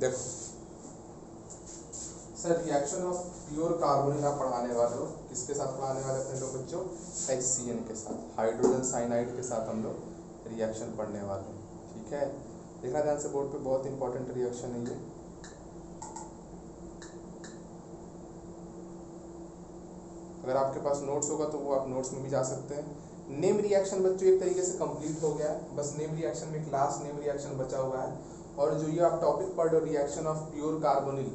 देखो sir, reaction of pure carbonyl आप पढ़ाने वाले हो, किसके साथ पढ़ाने वाले अपने लोग बच्चों? HCN के साथ, हाइड्रोजन साइनाइड के साथ हम लोग रिएक्शन पढ़ने वाले हैं। ठीक है, देखना ध्यान से, बोर्ड पे बहुत इंपॉर्टेंट रिएक्शन है ये। अगर आपके पास नोट्स होगा तो वो आप नोट्स में भी जा सकते हैं। नेम रिएक्शन बच्चों एक तरीके से कंप्लीट हो गया है, बस नेम रिएक्शन में क्लास नेम रिएक्शन बचा हुआ है। और जो ये आप टॉपिक पढ़ रहे हो, reaction of pure carbonyl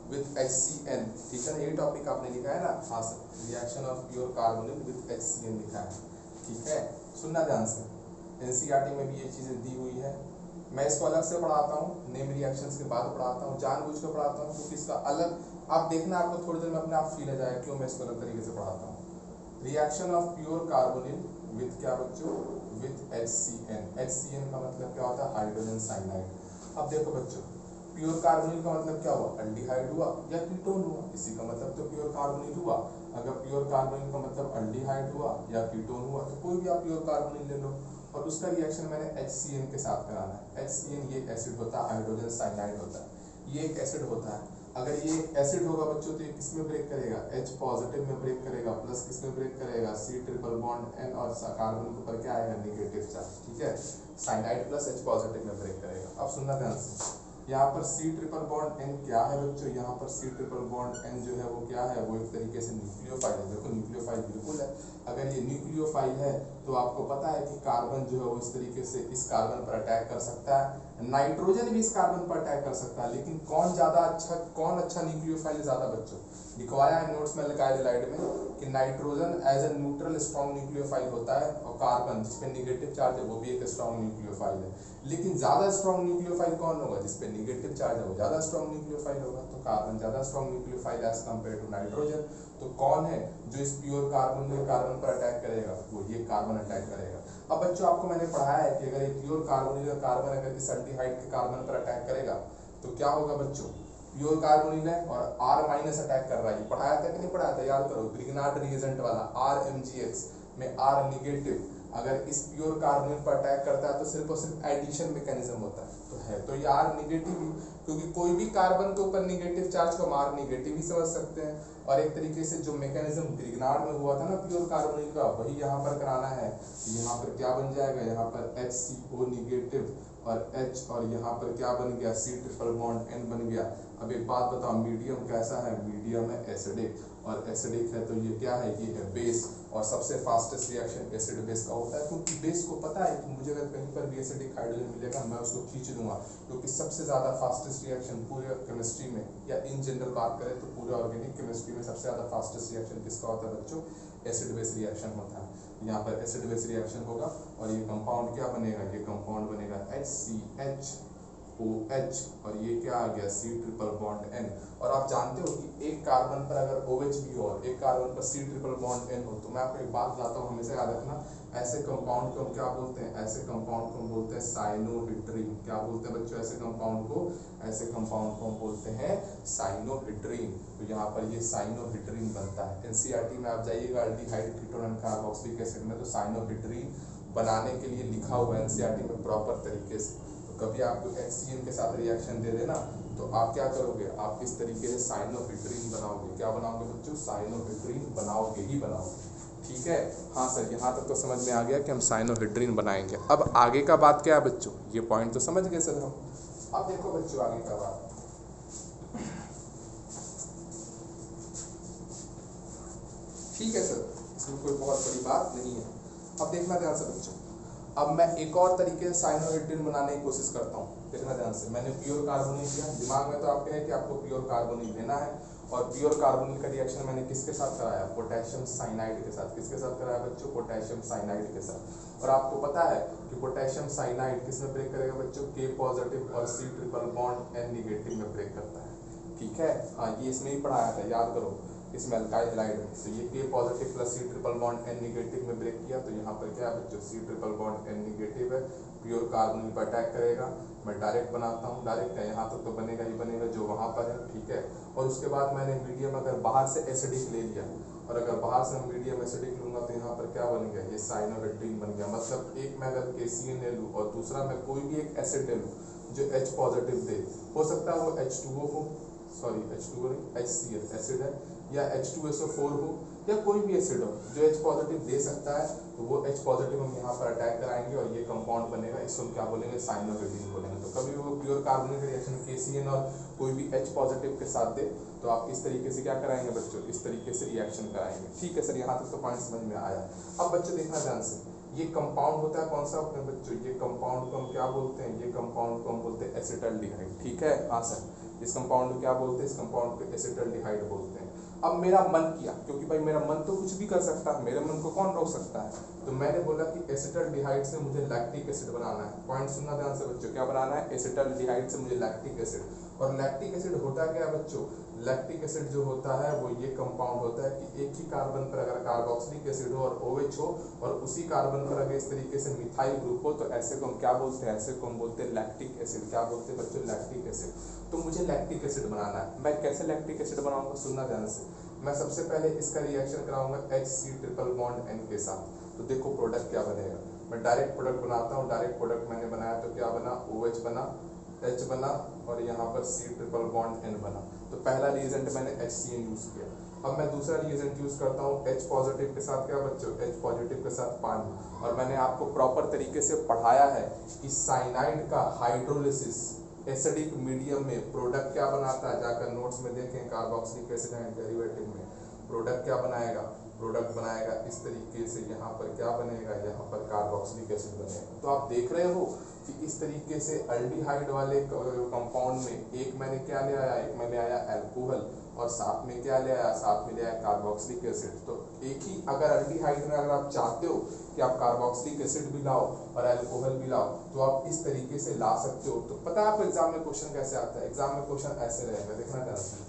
with HCN, ठीक है ना, यही टॉपिक आपने लिखा है ना? हाँ sir, reaction of pure carbonyl with HCN लिखा है। ठीक है, सुनना ध्यान से, NCERT में भी ये चीज़ें दी हुई है। मैं इसको अलग से पढ़ाता हूँ, नेम रिएक्शंस के बाद पढ़ाता हूँ, जानबूझ कर पढ़ाता हूँ क्योंकि इसका अलग आप देखना, आपको थोड़ी देर में अपने आप फील हो जाएगा क्यों मैं इसको अलग तरीके से पढ़ाता हूँ। Reaction of pure carbonyl with क्या बच्चों? With HCN। HCN का मतलब क्या होता है? Hydrogen cyanide. अब देखो बच्चों, प्योर कार्बोनिल का मतलब क्या हुआ? अल्डिहाइड हुआ या कीटोन हुआ, इसी का मतलब तो प्योर कार्बोनिल हुआ। अगर प्योर कार्बोनिल का मतलब अल्डिहाइड हुआ या कीटोन हुआ तो कोई भी आप प्योर कार्बोनिल ले लो और उसका रिएक्शन मैंने HCN के साथ कराना है। HCN ये एसिड होता है, हाइड्रोजन साइनाइड होता है, ये एक एसिड होता है। अगर ये एसिड होगा बच्चों तो ये किसमें ब्रेक करेगा? H पॉजिटिव में ब्रेक करेगा, प्लस किसमें ब्रेक करेगा? C ट्रिपल बॉन्ड N, और कार्बन के ऊपर क्या आएगा? Negative charge. ठीक है, साइनाइड प्लस H पॉजिटिव में ब्रेक करेगा। अब सुनना ध्यान से, यहाँ पर C ट्रिपल बॉन्ड N क्या है बच्चों? यहाँ पर C ट्रिपल बॉन्ड N जो है वो क्या है? वो एक तरीके से न्यूक्लियोफाइल है। देखो न्यूक्लियोफाइल बिल्कुल है। अगर ये न्यूक्लियोफाइल है तो आपको पता है कि कार्बन जो है वो इस तरीके से इस कार्बन पर अटैक कर सकता है, नाइट्रोजन भी इस कार्बन पर अटैक कर सकता है। लेकिन कौन ज्यादा अच्छा, कौन अच्छा न्यूक्लियोफाइल ज्यादा बच्चों? लिखवाया है नोट्स में, लिखा है स्लाइड में कि nitrogen as a neutral strong nucleophile होता है और कार्बन जिसपे नेगेटिव चार्ज है वो भी एक स्ट्रॉन्ग न्यूक्लियोफाइल है। लेकिन ज्यादा स्ट्रॉन्ग न्यूक्लियोफाइल कौन होगा? जिसपे नेगेटिव चार्ज है वो ज्यादा स्ट्रॉन्ग न्यूक्लियोफाइल होगा। तो कार्बन ज्यादा strong nucleophile as compare to nitrogen. तो कौन है जो इस प्योर कार्बन में कार्बन पर अटैक करेगा? वो ये कार्बन अटैक करेगा। अब बच्चों आपको मैंने पढ़ाया है कि अगर ये प्योर कार्बोनिल का कार्बन अगर इस अल्डिहाइड के कार्बन पर अटैक करेगा तो क्या होगा बच्चों? प्योर कार्बोनिल है और R माइनस अटैक कर रहा है। पढ़ाया था कि नहीं पढ़ाया था? याद करो, ग्रिग्नार्ड रिएजेंट वाला RMgx में R नेगेटिव अगर इस प्योर कार्बोनिल पर अटैक करता है तो सिर्फ और सिर्फ एडिशन मैकेनिज्म होता है। तो है तो ये R नेगेटिव ही, क्योंकि कोई भी कार्बन के ऊपर नेगेटिव चार्ज को हम R नेगेटिव ही समझ सकते हैं। और एक तरीके से जो मैकेनिज्म ग्रिग्नार्ड में हुआ था ना प्योर कार्बोनिल का, वही यहाँ पर कराना है। यहाँ पर क्या बन जाएगा? यहाँ पर HCO नेगेटिव और H, और यहाँ पर क्या बन गया? C ट्रिपल बॉन्ड N बन गया। अब एक बात बताओ, मीडियम कैसा है? मीडियम है एसिडिक, और एसिडिक है तो ये क्या है? ये है बेस। और सबसे फास्टेस्ट रिएक्शन एसिड बेस का होता है, क्योंकि बेस को पता है कि मुझे अगर कहीं पर भी एसिडिक हाइड्रोजन मिलेगा मैं उसको खींच लूंगा, क्योंकि सबसे ज़्यादा फास्टेस्ट रिएक्शन पूरे केमिस्ट्री में, या इन जनरल बात करें तो पूरे ऑर्गेनिक केमिस्ट्री में सबसे ज़्यादा फास्टेस्ट रिएक्शन किसका होता है बच्चों? एसिड बेस रिएक्शन होता है। यहाँ पर एसिड बेस रिएक्शन होगा और ये कंपाउंड क्या बनेगा? ये कंपाउंड बनेगा HCHOH, और ये क्या आ गया? C triple bond N। और आप जानते हो कि एक कार्बन पर अगर OH भी हो और एक कार्बन पर C ट्रिपल बॉन्ड N हो, तो मैं आपको एक बात बताता हूँ, हमेशा याद रखना, ऐसे कंपाउंड को हम क्या बोलते हैं? ऐसे कंपाउंड को हम बोलते हैं साइनोहिड्रीन। क्या बोलते हैं बच्चों ऐसे कंपाउंड को? ऐसे कंपाउंड को हम बोलते हैं साइनोहिड्रीन। तो यहाँ पर ये साइनोहिड्रीन बनता है। NCERT में आप जाइएगा aldehyde ketone and carboxylic acid में, तो साइनोहिड्रीन बनाने के लिए लिखा हुआ है NCERT में प्रॉपर तरीके से। कभी आपको HCN के साथ रिएक्शन दे देना तो आप क्या करोगे? आप इस तरीके से साइनोहिड्रीन बनाओगे। क्या बनाओगे बच्चों? साइनोहिड्रीन बनाओगे ही बनाओगे। ठीक है, हाँ सर, यहाँ तक तो समझ में आ गया कि हम साइनोहिड्रीन बनाएंगे। अब आगे का बात क्या है बच्चों? ये पॉइंट तो समझ गए सर हम। अब देखो बच्चों आगे का बात, ठीक है सर, इसमें कोई बहुत बड़ी बात नहीं है। अब देखना ध्यान से बच्चों, अब मैं एक और तरीके से साइनोहिड्रीन बनाने की कोशिश करता हूँ। देखना ध्यान से, मैंने प्योर कार्बोनिल लिया, दिमाग में तो आपके है कि आपको प्योर कार्बोनिल लेना है, और प्योर कार्बोनिल का रिएक्शन मैंने किसके साथ कराया? पोटेशियम साइनाइड के साथ। किसके साथ कराया बच्चों? पोटेशियम साइनाइड के साथ। और आपको पता है कि पोटेशियम साइनाइड किसमें ब्रेक करेगा बच्चों? K पॉजिटिव और C triple bond N negative में ब्रेक करता है। ठीक है, हाँ ये इसमें ही पढ़ाया था, याद करो, इसमें अल्काइल हैलाइड में। तो ये K positive plus C triple bond N negative में ब्रेक किया, तो यहाँ पर क्या है बच्चों? C triple bond N negative है, प्योर कार्बोनिल पर अटैक करेगा। मैं डायरेक्ट बनाता हूँ, डायरेक्ट है, यहाँ तक तो बनेगा ही बनेगा जो वहाँ पर है। ठीक है, और उसके बाद मैंने मीडियम अगर बाहर से एसिडिक ले लिया और अगर बाहर से मैं मीडियम एसिडिक लूंगा तो यहाँ पर क्या बन गया, ये साइनोहेड्रीन बन गया। मतलब एक मैं अगर KCl ले लूँ और दूसरा मैं कोई भी एक एसिड ले लूँ जो H पॉजिटिव दे, हो सकता है वो H2O हो, सॉरी H2O नहीं HCl एसिड है, या H2SO4 हो, या कोई भी एसिड हो जो H पॉजिटिव दे सकता है, तो वो H पॉजिटिव हम यहाँ पर अटैक कराएंगे और ये कंपाउंड बनेगा, इसको हम क्या बोलेंगे, साइनोहेड्रीन बोलेंगे। तो कभी वो प्योर कार्बोनिक रिएक्शन KCl और कोई भी H पॉजिटिव के साथ दे तो आप इस तरीके से क्या कराएंगे बच्चों, इस तरीके से रिएक्शन कराएंगे। ठीक है सर, यहाँ तक तो पॉइंट समझ में आया। अब बच्चों देखना ध्यान से, ये कंपाउंड होता है कौन सा अपने बच्चों, ये कंपाउंड को हम क्या बोलते हैं, ये कंपाउंड को हम बोलते हैं एसिटाल्डिहाइड। ठीक है हाँ सर, इस कंपाउंड को क्या बोलते हैं, इस कंपाउंड को एसिटाल्डिहाइड बोलते हैं। अब मेरा मन किया, क्योंकि भाई मेरा मन तो कुछ भी कर सकता है, मेरे मन को कौन रोक सकता है, तो मैंने बोला कि एसिटाल्डिहाइड से मुझे लैक्टिक एसिड बनाना है। पॉइंट सुनना ध्यान से बच्चों, क्या बनाना है, एसिटाल्डिहाइड से मुझे लैक्टिक एसिड। और लैक्टिक एसिड होता क्या है बच्चों, लैक्टिक एसिड जो होता है वो ये कंपाउंड होता है कि एक ही कार्बन पर अगर कार्बोक्सिलिक एसिड हो और OH हो और उसी कार्बन पर अगर इस तरीके से मिथाइल ग्रुप हो तो ऐसे को हम क्या बोलते हैं, ऐसे को हम बोलते हैं लैक्टिक एसिड। क्या बोलते हैं बच्चों, लैक्टिक एसिड। तो मुझे लैक्टिक एसिड बनाना है, मैं कैसे लैक्टिक एसिड बनाऊंगा, सुनना ध्यान से। मैं सबसे पहले इसका रिएक्शन कराऊंगा HC ट्रिपल बॉन्ड N के साथ। तो देखो प्रोडक्ट क्या बनेगा, मैं डायरेक्ट प्रोडक्ट बनाता हूँ। डायरेक्ट प्रोडक्ट मैंने बनाया तो क्या बना, OH बना, H बना और यहाँ पर C ट्रिपल बॉन्ड N बना। तो पहला रिएजेंट मैंने HCl यूज किया। अब मैं दूसरा रिएजेंट यूज करता हूँ H पॉजिटिव के साथ, क्या बच्चों, H पॉजिटिव के साथ पानी। और मैंने आपको प्रॉपर तरीके से पढ़ाया है कि साइनाइड का हाइड्रोलिसिस एसिडिक मीडियम में प्रोडक्ट क्या बनाता है, जाकर नोट्स में देखें, कार्बोक्सिलिक एसिड एंड डेरिवेटिव में प्रोडक्ट क्या बनाएगा, प्रोडक्ट बनाएगा इस तरीके से, यहाँ पर क्या बनेगा, यहाँ पर कार्बोक्सिलिक एसिड बनेगा। तो आप देख रहे हो कि इस तरीके से अल्डिहाइड वाले कंपाउंड में एक मैंने क्या ले आया, एक मैंने आया अल्कोहल और साथ में क्या ले आया, साथ में ले आया कार्बोक्सिलिक एसिड। तो एक ही अगर अल्डिहाइड में अगर आप चाहते हो कि आप कार्बोक्सिलिक एसिड भी लाओ और अल्कोहल भी लाओ तो आप इस तरीके से ला सकते हो। तो पता है आपको एग्जाम में क्वेश्चन कैसे आता है, एग्जाम में क्वेश्चन ऐसे रहेगा, देखना ध्यान से।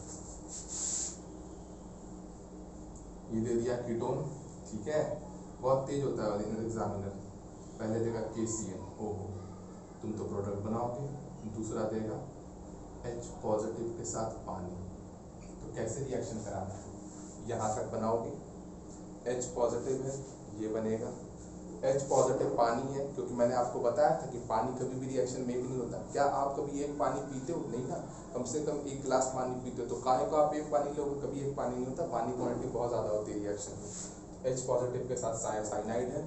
ये दे दिया कीटोन, ठीक है, बहुत तेज होता है एग्जामिनर। पहले देगा KCl, ओहो तुम तो प्रोडक्ट बनाओगे। दूसरा देगा H पॉजिटिव के साथ पानी। तो कैसे रिएक्शन कराना है, यहाँ तक बनाओगे, H पॉजिटिव है ये बनेगा, H पॉजिटिव पानी है, क्योंकि मैंने आपको बताया था कि पानी कभी भी रिएक्शन मेक नहीं होता। क्या आप कभी एक पानी पीते हो, नहीं ना, कम से कम एक गिलास पानी पीते हो। तो काहे को आप एक पानी लोगे, कभी एक पानी नहीं होता, पानी क्वांटिटी बहुत ज़्यादा होती है रिएक्शन में। H पॉजिटिव के साथ साइनाइड है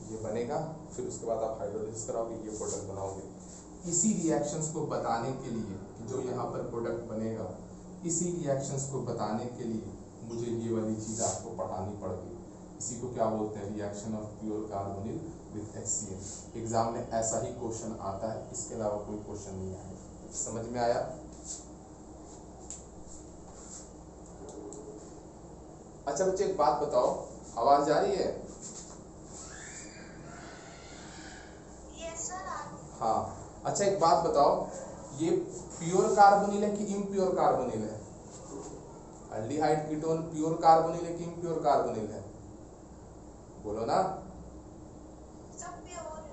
ये बनेगा, फिर उसके बाद आप हाइड्रोलिसिस कराओगे, ये प्रोडक्ट बनाओगे। इसी रिएक्शंस को बताने के लिए जो यहाँ पर प्रोडक्ट बनेगा, इसी रिएक्शंस को बताने के लिए मुझे ये वाली चीज़ आपको पढ़ानी पड़ गई। इसी को क्या बोलते हैं, reaction of pure carbonyl with HCl। Exam में ऐसा ही क्वेश्चन आता है, इसके अलावा कोई क्वेश्चन नहीं आया। समझ में आया? अच्छा बच्चे एक बात बताओ, आवाज जा रही है? हाँ अच्छा एक बात बताओ, ये प्योर कार्बोनिल है कि इम्प्योर कार्बोनिल है? अल्डिहाइड कीटोन प्योर कार्बोनिल है कि इम्प्योर कार्बोनिल है, बोलो ना।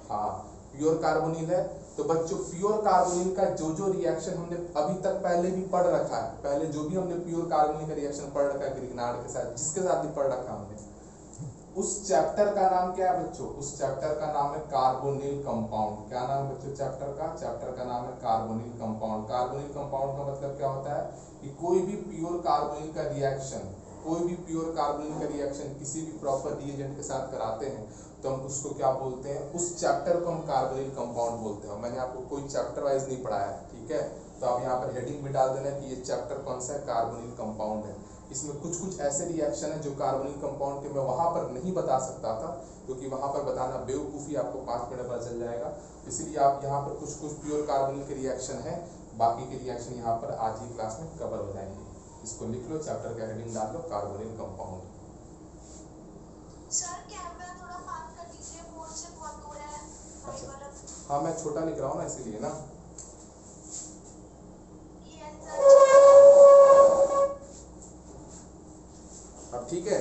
हाँ प्योर कार्बोनिल है। तो बच्चों प्योर कार्बोनिल का जो जो रिएक्शन हमने अभी तक पहले भी पढ़ रखा है, पहले जो भी हमने प्योर कार्बोनिल का रिएक्शन पढ़ रखा है ग्रिग्नार्ड के साथ, जिसके साथ भी पढ़ रखा हमने, उस चैप्टर का नाम क्या है बच्चों, उस चैप्टर का नाम है कार्बोनिल कंपाउंड। क्या नाम है बच्चों चैप्टर का, चैप्टर का नाम है कार्बोनिल कंपाउंड। कार्बोनिल कंपाउंड का मतलब क्या होता है कि कोई भी प्योर कार्बोनिल का रिएक्शन, कोई भी प्योर कार्बोनिल का रिएक्शन किसी भी प्रॉपर रिएजेंट के साथ कराते हैं तो हम उसको क्या बोलते हैं, उस चैप्टर को हम कार्बोनिल कंपाउंड बोलते हैं। मैंने आपको कोई चैप्टर वाइज नहीं पढ़ाया, ठीक है, तो आप यहाँ पर हेडिंग भी डाल देना कि ये चैप्टर कौन सा है, कार्बोनिल कंपाउंड है। इसमें कुछ कुछ ऐसे रिएक्शन है जो कार्बोनिल कंपाउंड के मैं वहाँ पर नहीं बता सकता था, क्योंकि वहाँ पर बताना बेवकूफ़ी, आपको 5 मिनट पता चल जाएगा। इसलिए आप यहाँ पर कुछ कुछ प्योर कार्बोनिल के रिएक्शन है, बाकी के रिएक्शन यहाँ पर आज ही क्लास में कवर हो जाएंगे। इसको लिख लो, चैप्टर का हेडिंग डाल लो कार्बोनिल कंपाउंड। सर कैमरा थोड़ा पास कर दीजिए, बोर्ड से बहुत दूर है। अच्छा हाँ मैं छोटा लिख रहा हूँ ना इसीलिए ना। अब ठीक है।